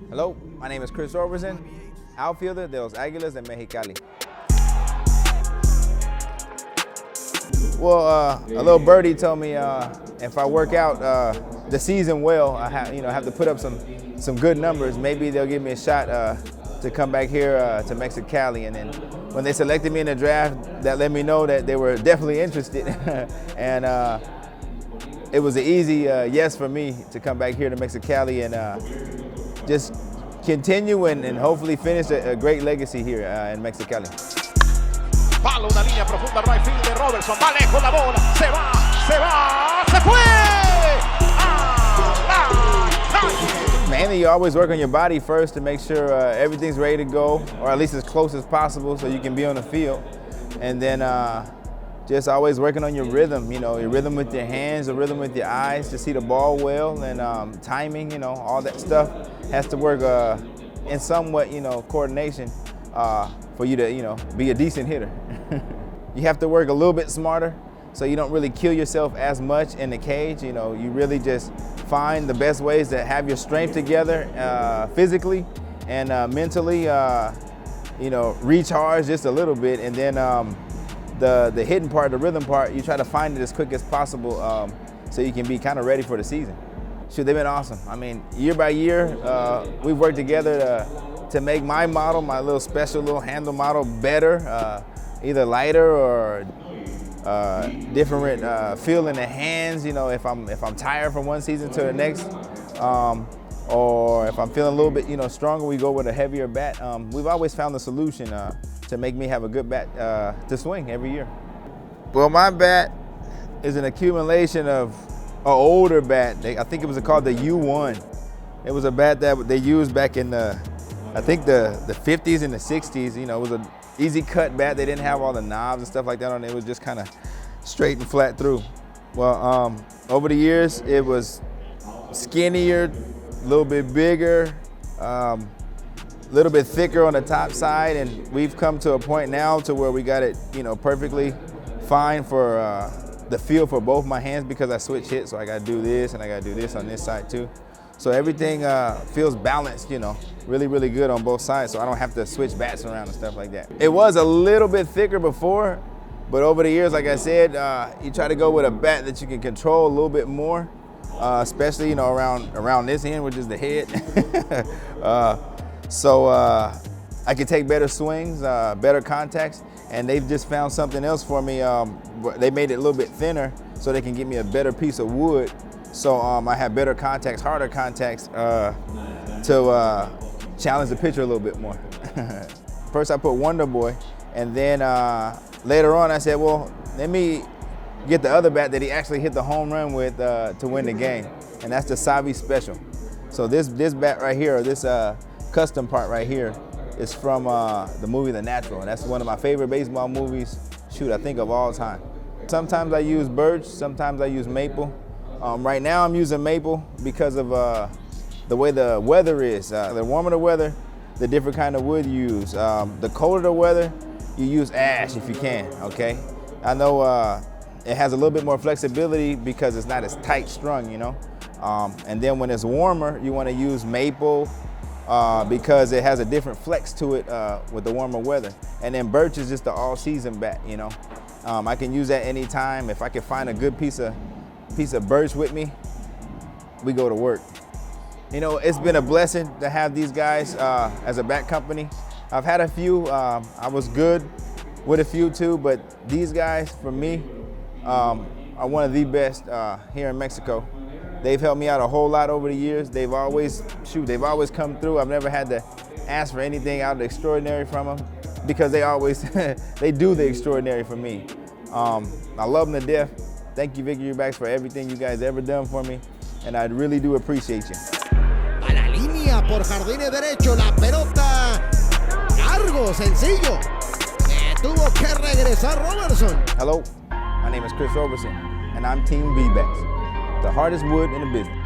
Hello, my name is Chris Roberson, outfielder de los Águilas de Mexicali. Well, a little birdie told me if I work out the season well, I have to put up some good numbers. Maybe they'll give me a shot to come back here to Mexicali. And then when they selected me in the draft, that let me know that they were definitely interested. And it was an easy yes for me to come back here to Mexicali and just continue and hopefully finish a great legacy here in Mexicali. Palo, una línea profunda, right field de Roberson, va lejos la bola, se va, se fue. Mainly, you always work on your body first to make sure everything's ready to go, or at least as close as possible so you can be on the field. And then just always working on your rhythm, your rhythm with your hands, the rhythm with your eyes to see the ball well, and timing, all that stuff has to work in somewhat, coordination for you to, be a decent hitter. You have to work a little bit smarter so you don't really kill yourself as much in the cage. You really just find the best ways to have your strength together physically and mentally, recharge just a little bit. And then the hitting part, the rhythm part, you try to find it as quick as possible so you can be kind of ready for the season. Shoot, they've been awesome. I mean, year by year, we've worked together to make my model, my little special little handle model, better, either lighter or different feel in the hands. If I'm tired from one season to the next, or if I'm feeling a little bit stronger, we go with a heavier bat. We've always found the solution to make me have a good bat to swing every year. Well, my bat is an accumulation of an older bat. I think it was called the U1. It was a bat that they used back in the 50s and the 60s. It was an easy cut bat. They didn't have all the knobs and stuff like that on it. It was just kind of straight and flat through. Well, over the years, it was skinnier, a little bit bigger, a little bit thicker on the top side, and we've come to a point now to where we got it, perfectly fine for the feel for both my hands because I switch hits, so I got to do this and I got to do this on this side too. So everything feels balanced, really, really good on both sides, so I don't have to switch bats around and stuff like that. It was a little bit thicker before, but over the years, like I said, you try to go with a bat that you can control a little bit more, especially, around this end, which is the head. So I can take better swings, better contacts, and they've just found something else for me. They made it a little bit thinner so they can give me a better piece of wood. So I have better contacts, harder contacts to challenge the pitcher a little bit more. First I put Wonder Boy, and then later on I said, well, let me get the other bat that he actually hit the home run with to win the game, and that's the Savi Special. So this bat right here, or this custom part right here, is from the movie The Natural, and that's one of my favorite baseball movies, I think of all time. Sometimes I use birch, sometimes I use maple. Right now I'm using maple because of the way the weather is. The warmer the weather, the different kind of wood you use. The colder the weather, you use ash if you can, okay? I know it has a little bit more flexibility because it's not as tight strung, and then when it's warmer, you want to use maple because it has a different flex to it with the warmer weather. And then birch is just the all-season bat, I can use that anytime. If I can find a good piece of birch with me, we go to work. It's been a blessing to have these guys as a bat company. I've had a few, I was good with a few too, but these guys, for me, are one of the best here in Mexico. They've helped me out a whole lot over the years. They've always come through. I've never had to ask for anything out of the extraordinary from them because they always, they do the extraordinary for me. I love them to death. Thank you, Victory Vbats, for everything you guys ever done for me, and I really do appreciate you. A la línea por jardines derecho, la pelota, largo, sencillo. Tuvo que regresar Roberson. Hello, my name is Chris Roberson, and I'm Team Vbats, the hardest wood in the business.